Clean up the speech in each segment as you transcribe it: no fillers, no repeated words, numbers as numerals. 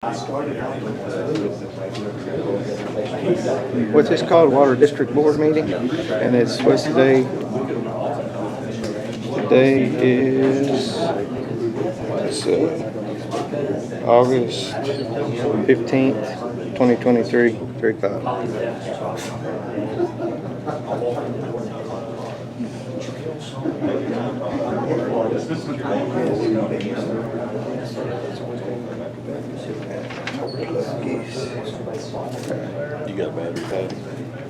What's this called? Water District Board meeting? And it's what's today? Today is August 15th, 2023, 3:05. You got a battery pack?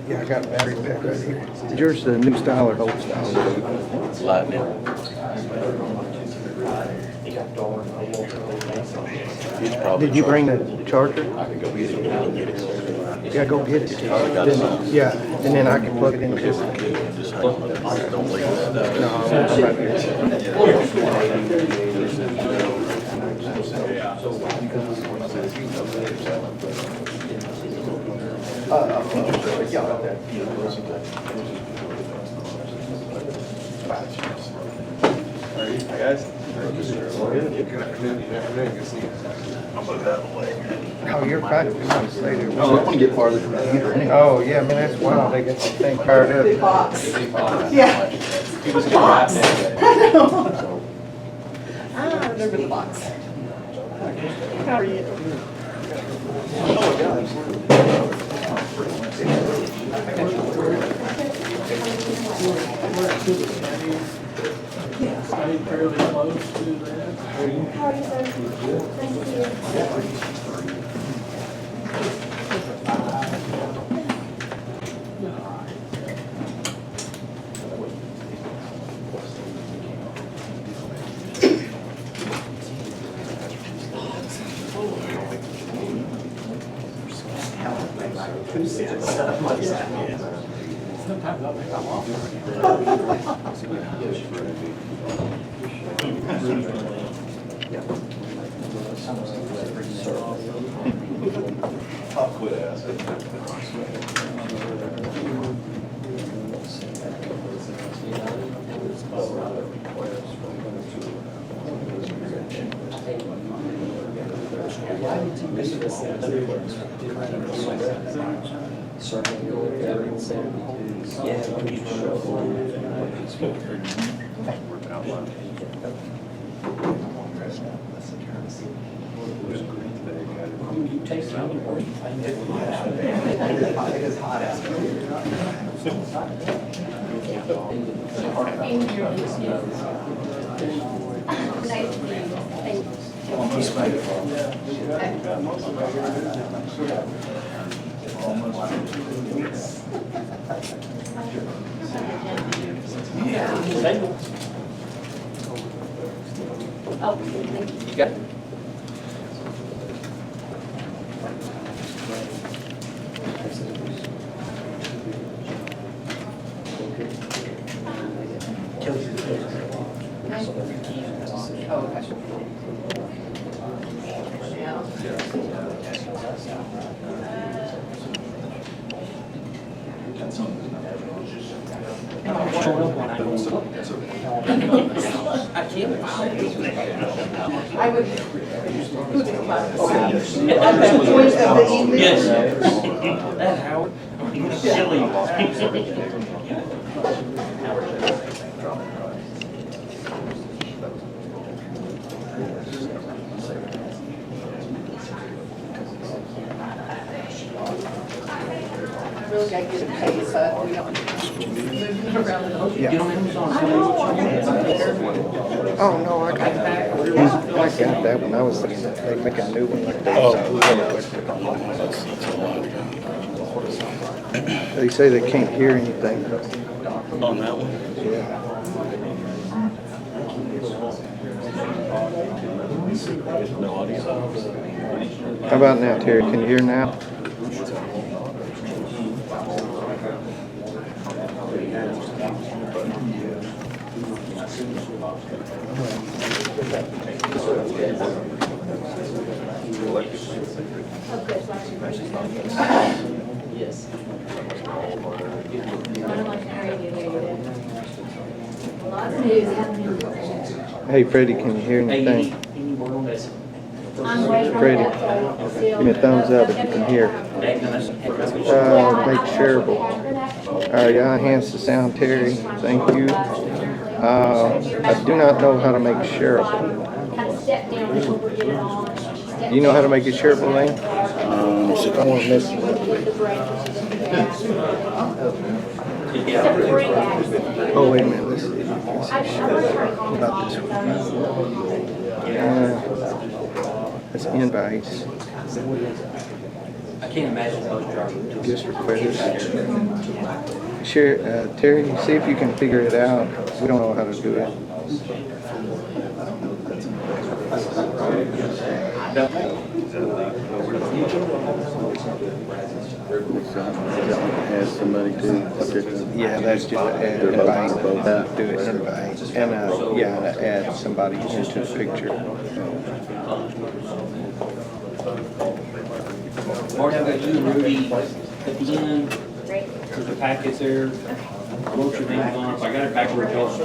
Yeah, I got a battery pack right here. Is yours the new style or old style? It's lightning. It's probably Did you bring the charger? I can go get it. Go get it. Yeah, go get it. already got some. Yeah, and then I can plug it in. Just hang on. Don't leave that. No, I'm right here. Guys. Oh, you're fine. I want to get farther from the computer anyway. Oh, yeah, man, that's wild. They got the thing fired up. Yeah. Box. I know. I remember the box. How are you? Stay fairly close to that. How are you, sir? Thank you. Sometimes I'll make them off. I'll quit asking. Oh, thank you. You got it. I would. At that point of the evening. Yes. That Howard, silly. Really gotta get it paid, so we don't move around the whole. Yeah. Oh, no, I got that one. I was thinking that they make a new one like that. They say they can't hear anything. On that one? Yeah. No audio. How about now, Terry? Can you hear now? Yes. Lots of news happening. Hey, Freddie, can you hear anything? I'm waiting pretty. Give me a thumbs up if you can hear. Make shareable. Yeah, enhance the sound, Terry. Thank you. I do not know how to make shareable. Do you know how to make it shareable, Lane? I won't miss it. Oh, wait a minute. Let's see. About this one. That's invites. I can't imagine those jars. Just request. Share, Terry, see if you can figure it out. We don't know how to do it. Add somebody to. Yeah, that's just add invite. Do it invite. And yeah, add somebody into the picture. Mark, how about you and Rudy at the end? There's the packets there. Wrote your names on it. I got it back where it goes.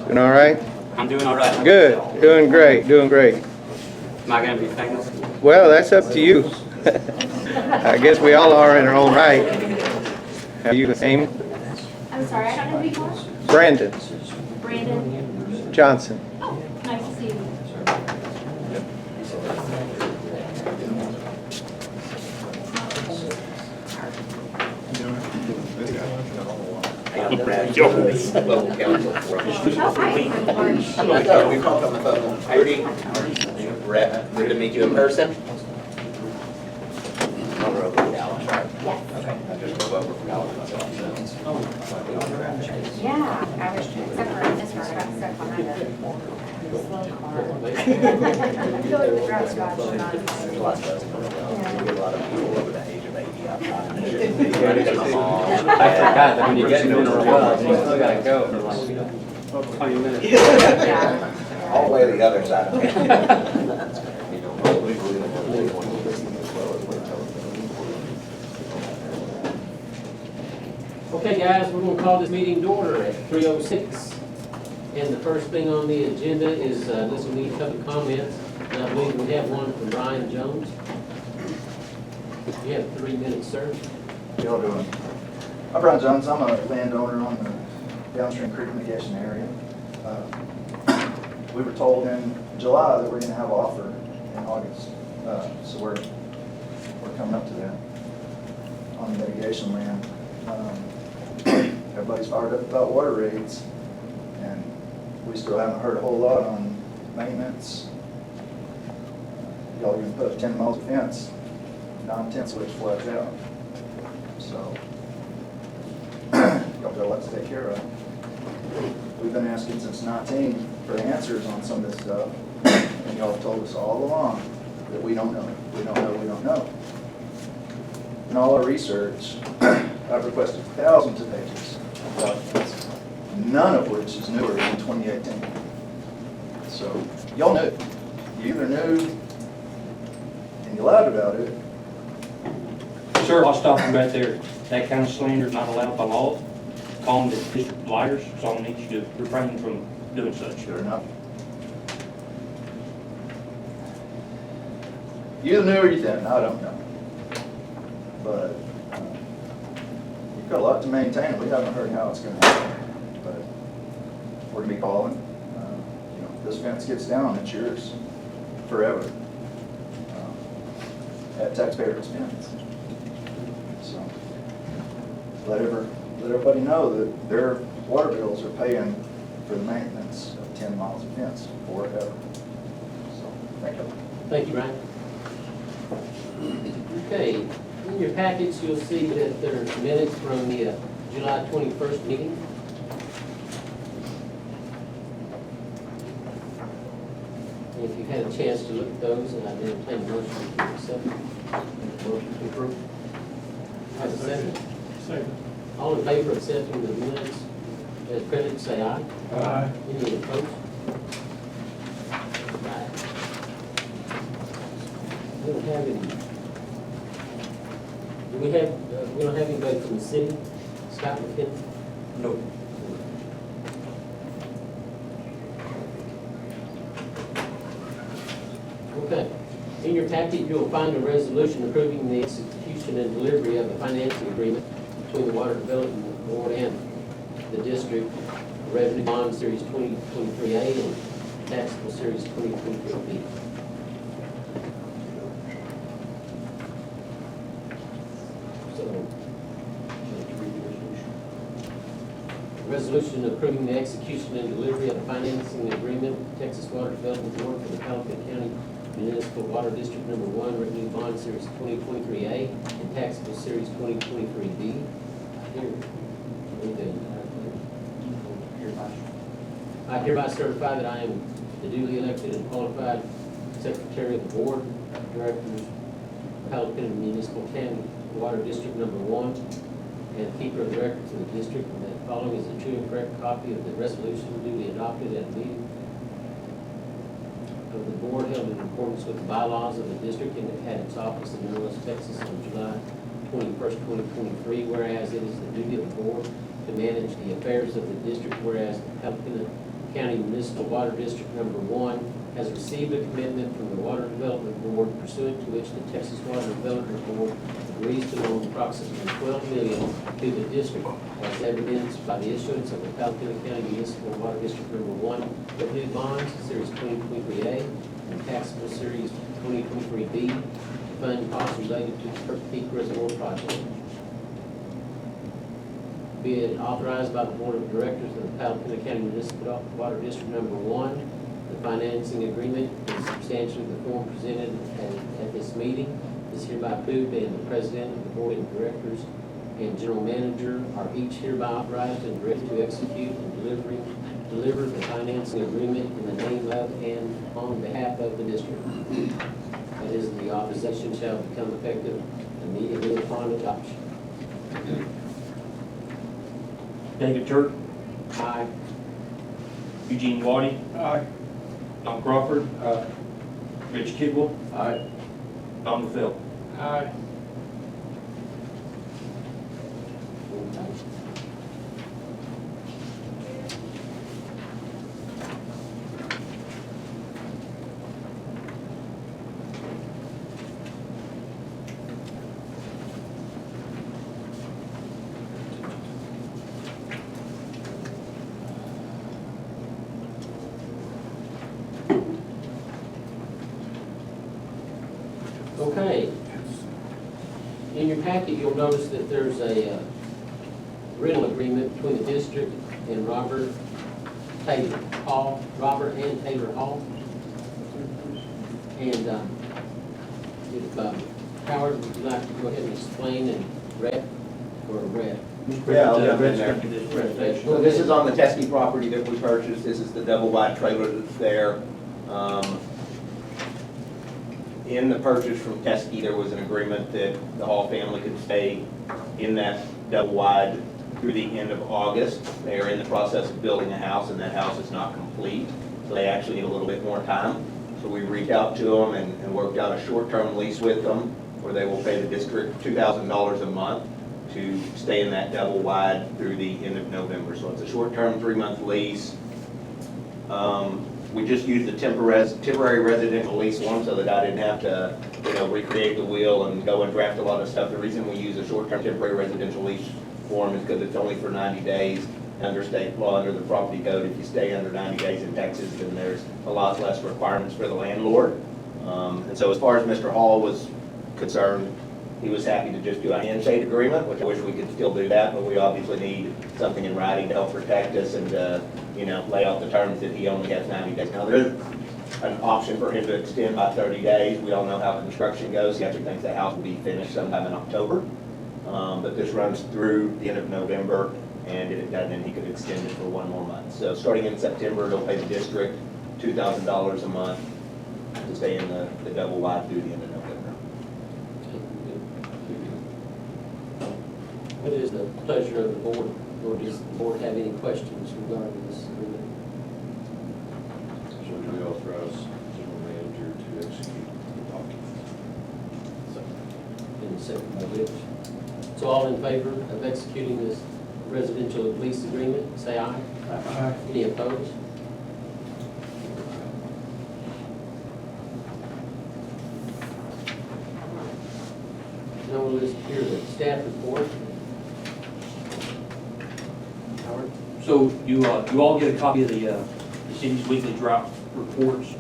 Doing all right? I'm doing all right. Good. Doing great. Doing great. Am I going to be famous? Well, that's up to you. I guess we all are in our own right. Are you, Amy? I'm sorry, I don't know who you are. Brandon Brandon. Johnson. Oh, nice to see you. We talked on the phone. I already, ready to meet you in person? Over to Dallas, right? Yes. Okay, I just drove over from Dallas myself, Yeah, I was, except for this part, I got stuck behind a slow car. I feel like the ground's got you on. There's a lot of us coming around. We get a lot of people over the age of 80 outside. I forgot that when you get into a well, you still gotta go for like 20 minutes. Yeah. All the way to the other side. Okay, guys, we're going to call this meeting to order at 3:06. And the first thing on the agenda is, this will need public comments. And I believe we have one from Brian Jones. You have 3 minutes, sir. How y'all doing? I'm Brian Jones. I'm a landowner on the downstream creek mitigation area. We were told in July that we're going to have an offer in August. So we're coming up to that on the mitigation land. Everybody's fired up about water rates, and we still haven't heard a whole lot on maintenance. Y'all are going to put 10 miles of fence, 9/10 of which floods out. So y'all got a lot to take care of. We've been asking since 19 for answers on some of this stuff, and y'all have told us all along that we don't know, we don't know, we don't know. In all our research, I've requested thousands of pages of documents, none of which is newer than 2018. So y'all knew. You either knew and you lied about it. Sir, I'll stop you right there. That kind of slander is not allowed by law. Calling the district liars, so I need you to refrain from doing such. Sure enough. You either knew or you didn't, I don't know. But you've got a lot to maintain, and we haven't heard how it's gonna happen. But we're gonna be calling. You know, if this fence gets down, it's yours forever. At taxpayer expense. So let everybody know that their water bills are paying for the maintenance of 10 miles of fence forever. So, thank you. Thank you, Brian. Okay, in your packets, you'll see that there's minutes from the July 21st meeting. And if you've had a chance to look at those, and I've been playing motion to accept. Motion to approve. Have a second. Second. All in favor of accepting the minutes as printed, say aye. Aye. Any opposed? Aye. We don't have any. Do we have, we don't have anybody from the city? Scott McKinney? No. Okay. In your packet, you'll find a resolution approving the execution and delivery of a financing agreement between the Water Development Board and the district, Revenue Bond Series 2023A and Taxable Series 2023B. So, resolution approving the execution and delivery of a financing agreement with Texas Water Development Board for the Palo County Municipal Water District Number 1, Revenue Bond Series 2023A and Taxable Series 2023B. Here, I hereby certify that I am the duly elected and qualified Secretary of the Board of Directors, Palo County Municipal County Water District Number 1, and keeper of the records of the district, and that following is a true and correct copy of the resolution duly adopted at a meeting of the board held in accordance with the bylaws of the district and had its office in Northwest Texas on July 21st, 2023, whereas it is the duty of the board to manage the affairs of the district, whereas the Palo County Municipal Water District Number 1 has received a commitment from the Water Development Board pursuant to which the Texas Water Development Board agrees to loan approximately $12 million to the district as evidenced by the issuance of the Palo County Municipal Water District Number 1 Revenue Bonds, Series 2023A, and Taxable Series 2023B, to fund costs related to the Turkey Peak Reservoir Project. Be it authorized by the Board of Directors of the Palo County Municipal Water District Number 1, the financing agreement is substantially the form presented at this meeting is hereby approved, and the President of the Board of Directors and General Manager are each hereby authorized and directed to execute and deliver the financing agreement in the name of and on behalf of the district. That is, the authorization shall become effective immediately upon adoption. David Turk, Aye. Eugene Waddy, Aye. Tom Crawford, Rich Kidwell, Aye. Tom LaFell. Aye. Okay. In your packet, you'll notice that there's a rental agreement between the district and Robert and Taylor Hall. And if Howard, would you like to go ahead and explain and read or read? Yeah, I'll jump in there. So this is on the Teskey property that we purchased. This is the double wide trailer that's there. In the purchase from Teskey, there was an agreement that the Hall family could stay in that double wide through the end of August. They are in the process of building a house, and that house is not complete, so they actually need a little bit more time. So we reached out to them and worked out a short-term lease with them where they will pay the district $2,000 a month to stay in that double wide through the end of November. So it's a short-term 3-month lease. We just used the temporary residential lease one so that I didn't have to, recreate the wheel and go and draft a lot of stuff. The reason we use a short-term temporary residential lease form is because it's only for 90 days under state law, under the property code. If you stay under 90 days in Texas, then there's a lot less requirements for the landlord. And so as far as Mr. Hall was concerned, he was happy to just do a handshake agreement, which I wish we could still do that, but we obviously need something in writing to help protect us and, lay out the terms that he only has 90 days. Now, there is an option for him to extend by 30 days. We all know how construction goes. He actually thinks the house will be finished sometime in October. But this runs through the end of November, and if it doesn't, then he could extend it for 1 more month. So starting in September, they'll pay the district $2,000 a month to stay in the double wide through the end of November. What is the pleasure of the board, or does the board have any questions regarding this agreement? So do we authorize general manager to execute the documents? Any second by Rich? So all in favor of executing this residential lease agreement, say aye. Aye. Any opposed? Now we'll list here the staff report. Howard? So you all get a copy of the city's weekly drought reports.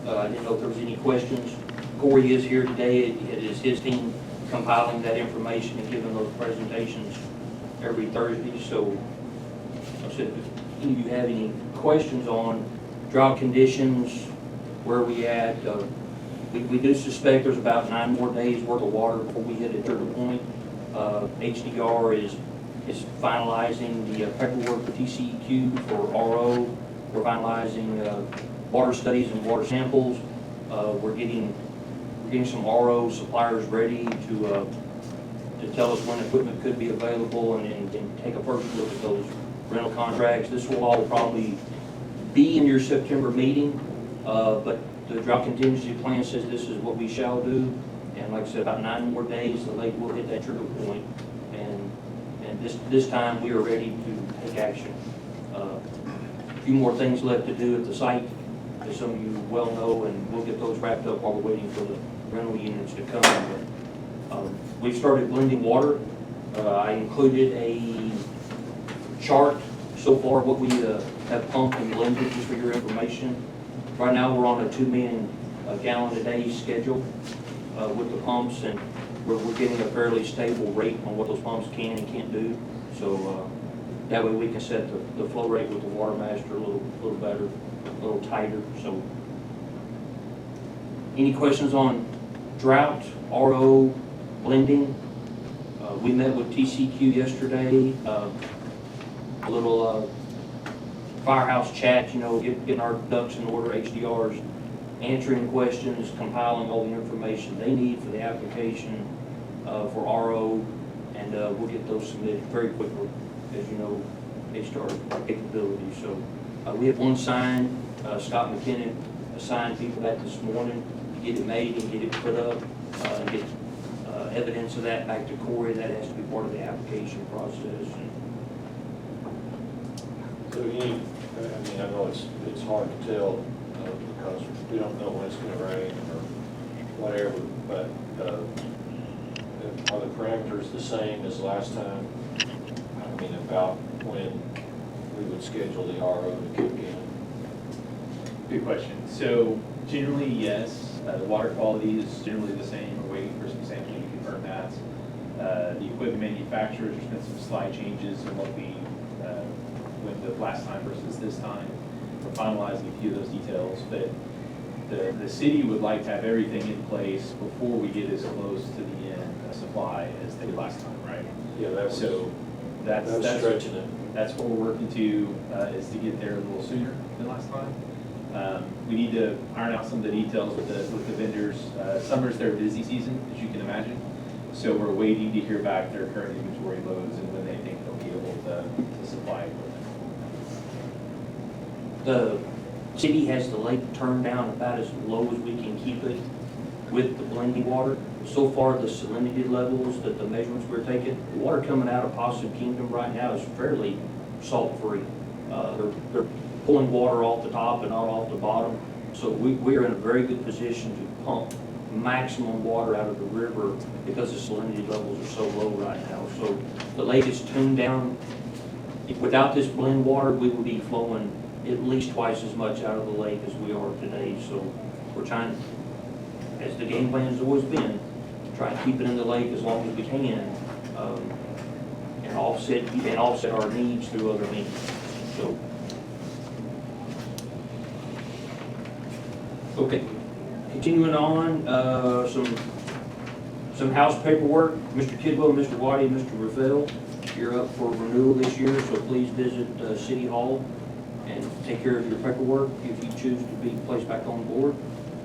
I didn't know if there was any questions. Corey is here today. It is his team compiling that information and giving those presentations every Thursday. So I said, if any of you have any questions on drought conditions, where we at, we do suspect there's about 9 more days worth of water before we hit a trigger point. HDR is finalizing the paperwork for TCEQ for RO. We're finalizing water studies and water samples. We're getting some RO suppliers ready to tell us when equipment could be available and take a first look at those rental contracts. This will all probably be in your September meeting, but the drought contingency plan says this is what we shall do. And like I said, about 9 more days, the lake will hit that trigger point. And this time we are ready to take action. A few more things left to do at the site, as some of you well know, and we'll get those wrapped up while we're waiting for the rental units to come. But, we've started blending water. I included a chart so far what we have pumped and blended, just for your information. Right now we're on a 2 million gallon a day schedule with the pumps, and we're getting a fairly stable rate on what those pumps can and can't do. So that way we can set the flow rate with the water master a little better, a little tighter. So any questions on drought, RO, blending? We met with TCQ yesterday, a little firehouse chat, you know, getting our ducks in order, HDRs, answering questions, compiling all the information they need for the application for RO, and we'll get those submitted very quickly, as you know, HDR capabilities. So we have one signed. Scott McKinnon assigned people that this morning to get it made and get it put up, and get evidence of that back to Corey. That has to be part of the application process. So I know it's hard to tell because we don't know when it's going to rain or whatever, but are the parameters the same as last time? I mean, about when we would schedule the RO to kick in? Good question. So generally, yes. The water quality is generally the same. We're waiting for some sampling to confirm that. The equipment manufacturers, there's been some slight changes in what we went with last time versus this time. We're finalizing a few of those details, but the city would like to have everything in place before we get as close to the end of supply as they did last time, right? Yeah, that's stretching it. That's what we're working to, is to get there a little sooner than last time. We need to iron out some of the details with the vendors. Summer's their busy season, as you can imagine. So we're waiting to hear back their current inventory loads and when they think they'll be able to supply equipment. The city has the lake turned down about as low as we can keep it with the blending water. So far, the salinity levels, that the measurements we're taking, the water coming out of Possum Kingdom right now is fairly salt-free. They're pulling water off the top and not off the bottom. So we're in a very good position to pump maximum water out of the river because the salinity levels are so low right now. So the lake is tuned down. Without this blend water, we would be flowing at least twice as much out of the lake as we are today. So we're trying, as the game plan has always been, try to keep it in the lake as long as we can, and offset our needs through other means. So, okay, continuing on, some house paperwork. Mr. Kidwell, Mr. Whitey, Mr. Rafael, you're up for renewal this year, so please visit City Hall and take care of your paperwork if you choose to be placed back on board.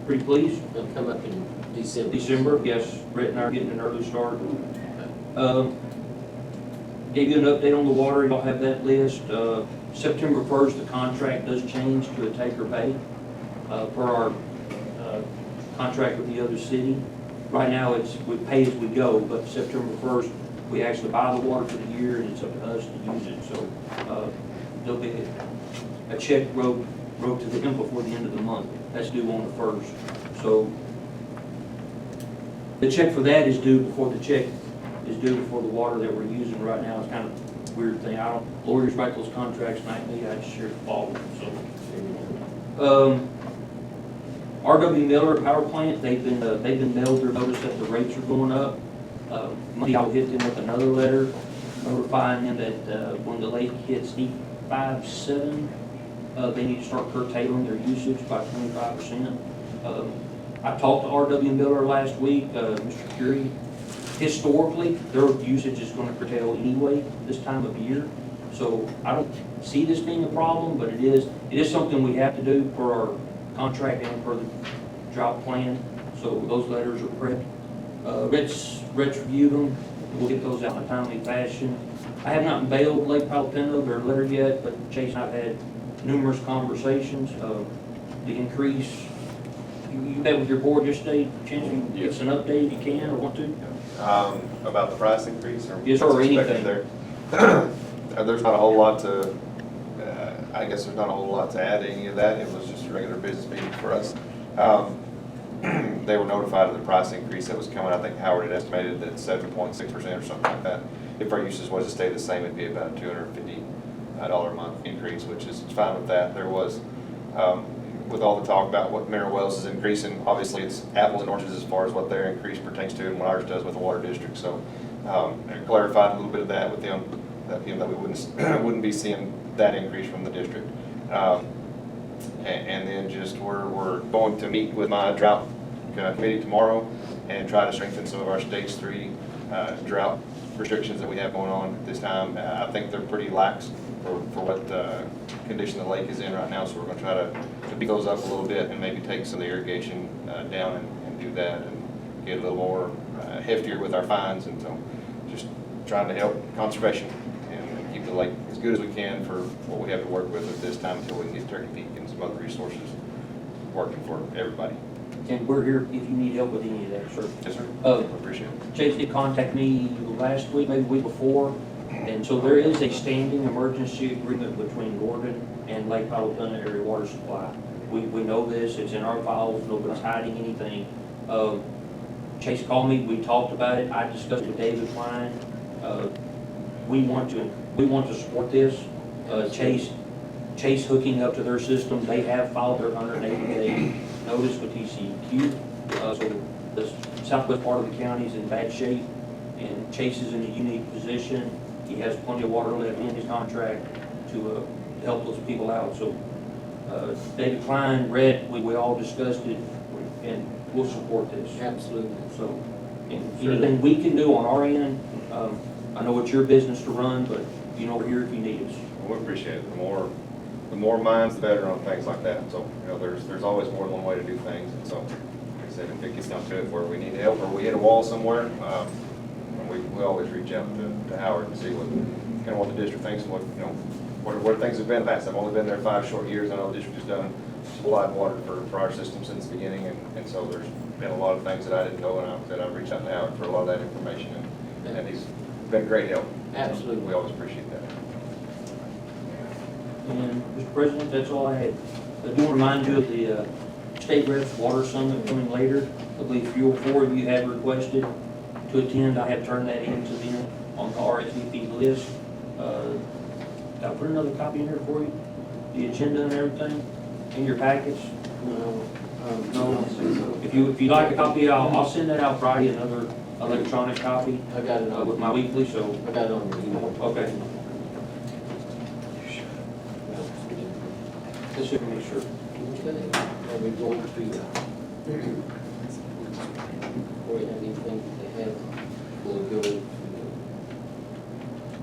Pretty pleased? They'll come up in December. December, yes. Brett and I are getting an early start. Gave you an update on the water, y'all have that list. September 1st, the contract does change to a take or pay per our contract with the other city. Right now, it's we pay as we go, but September 1st, we actually buy the water for the year, and it's up to us to use it. So there'll be a check wrote to them before the end of the month. That's due on the 1st. So the check for that is due before the check is due before the water that we're using right now. It's kind of a weird thing. Lawyers write those contracts nightly. I just share the follow them. So, R.W. Miller Power Plant, they've been mailed their notice that the rates are going up. Monday I'll hit them with another letter notifying them that when the lake hits E57, they need to start curtailing their usage by 25%. I talked to R.W. Miller last week, Mr. Curie. Historically, their usage is going to curtail anyway this time of year. So I don't see this being a problem, but it is something we have to do per our contract and per the drought plan. So those letters are prepped. Let's review them. We'll get those out in a timely fashion. I have not mailed Lake Palo their letter yet, but Chase and I've had numerous conversations. The increase, you met with your board yesterday, Chance, you give us an update if you can or want to? About the price increase or? Yes, or anything. There's not a whole lot to, I guess there's not a whole lot to add to any of that. It was just a regular business meeting for us. They were notified of the price increase that was coming. I think Howard had estimated that 7.6% or something like that. If our usage was to stay the same, it'd be about $250 a month increase, which is fine with that. There was, with all the talk about what Mineral Wells is increasing, obviously it's apples and oranges as far as what their increase pertains to and what ours does with the water district. So I clarified a little bit of that with them, that we wouldn't be seeing that increase from the district. And then just we're going to meet with my drought committee tomorrow and try to strengthen some of our stage 3 drought restrictions that we have going on at this time. I think they're pretty lax for what condition the lake is in right now, so we're going to try to beat those up a little bit and maybe take some of the irrigation down and do that and get a little more heftier with our fines. And so just trying to help conservation and keep the lake as good as we can for what we have to work with at this time until we can get Turkey Peak and some other resources working for everybody. And we're here if you need help with any of that, sir. Yes, sir. Appreciate it. Chase did contact me last week, maybe the week before, and so there is a standing emergency agreement between Gordon and Lake Palo Area Water Supply. We know this, it's in our files, nobody's hiding anything. Chase called me, we talked about it, I discussed it with David Klein. We want to support this. Chase hooking up to their system, they have filed their 180-day notice with TCEQ. So the southwest part of the county is in bad shape, and Chase is in a unique position. He has plenty of water left in his contract to help those people out. So David Klein, Red, we all discussed it, and we'll support this. Absolutely. So anything we can do on our end, I know it's your business to run, but you know we're here if you need us. We appreciate it. The more minds, the better on things like that. So, there's always more than one way to do things. And so, like I said, if it gets down to it where we need help or we hit a wall somewhere, we always reach out to Howard and see what the district thinks and what things have been in the past. I've only been there 5 short years. I know the district has done supplied water for our system since the beginning, and so there's been a lot of things that I didn't know, and I've reached out to Howard for a lot of that information, and he's been great help. Absolutely. We always appreciate that. And Mr. President, that's all I had. I do want to remind you of the State Reps Water Summit coming later. I believe 3 or 4 of you have requested to attend. I have turned that in to them on the RSVP list. Did I put another copy in there for you? The agenda and everything in your package? No. No. If you'd like a copy, I'll send that out Friday, another electronic copy I got it on with my weekly, so. I got it on your email. Okay. Just to make sure. Okay. Are we going to, or you have anything that they have, we'll go to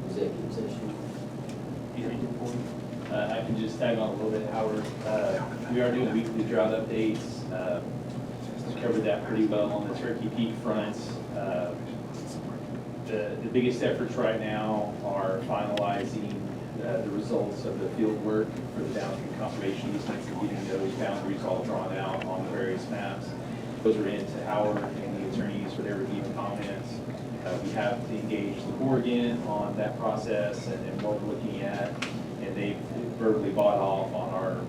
executive session. Do you have anything for me? I can just tag on a little bit, Howard. We are doing weekly drought updates. Covered that pretty well on the Turkey Peak front. The biggest efforts right now are finalizing the results of the field work for the downstream conservation easements and getting those boundaries all drawn out on the various maps. Those are into Howard and the attorneys for their review and comments. We have to engage the board again on that process and what we're looking at, and they've verbally bought off on our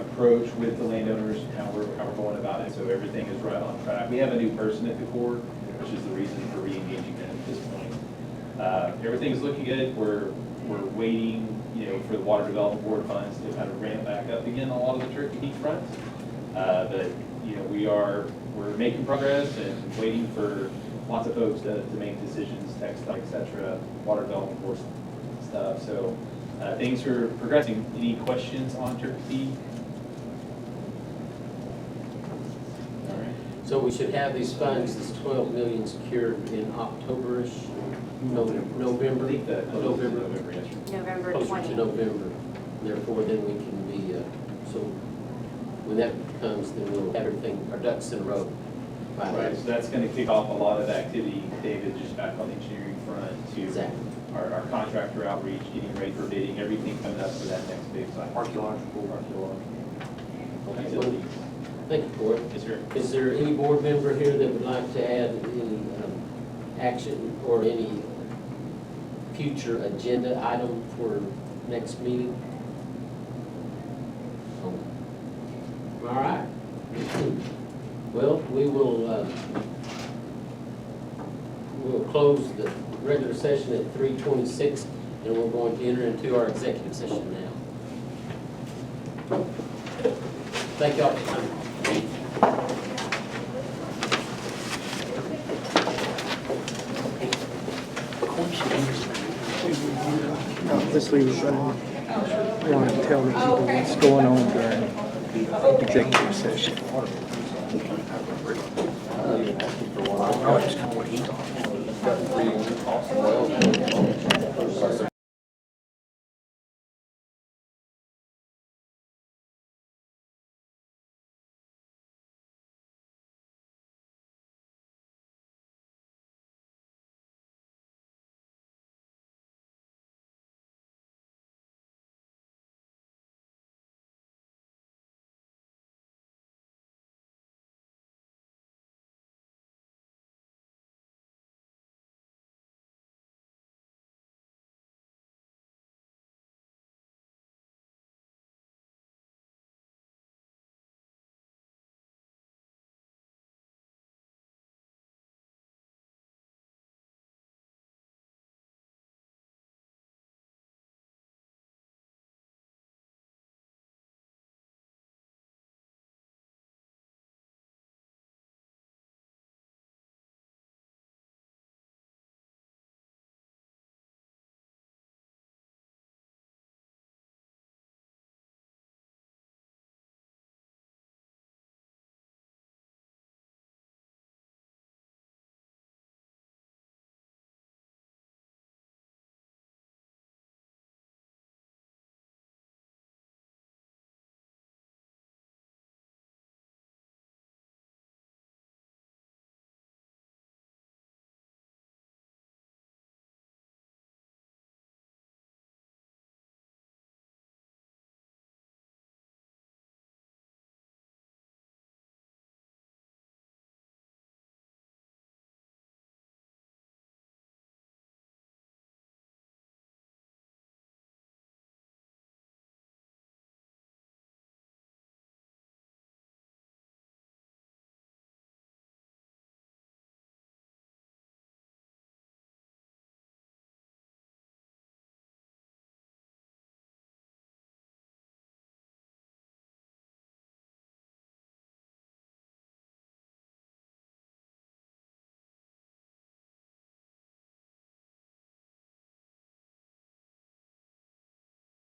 approach with the landowners, how we're going about it, so everything is right on track. We have a new person at the court, which is the reason for re-engaging them at this point. Everything is looking good. We're waiting, for the Water Development Board funds to kind of ramp back up again on a lot of the tricky fronts. But, we're making progress and waiting for lots of folks to make decisions, text, et cetera, Water Development Board stuff. So things are progressing. Any questions on Turkey? All right. So we should have these funds, this 12 million secured in October-ish, November? I think that closes in November. November, yes, sir. November Closer 20. to November. Therefore, then we can be, so when that comes, then we'll have everything, our ducks in a row. by then. Right, so that's gonna kick off a lot of activity, David, just back on the engineering front to Exactly. our contractor outreach, getting ready for bidding, everything coming up for that next big site. Archaeological. Utilities. Thank you, Cory. Yes, sir. Is there any board member here that would like to add any action or any future agenda item for next meeting? All right. Well, we'll close the regular session at 3:26, and we're going to enter into our executive session now. Thank y'all for coming. Obviously, we're gonna want to tell the people what's going on during executive session. Oh, just kind of what he's on.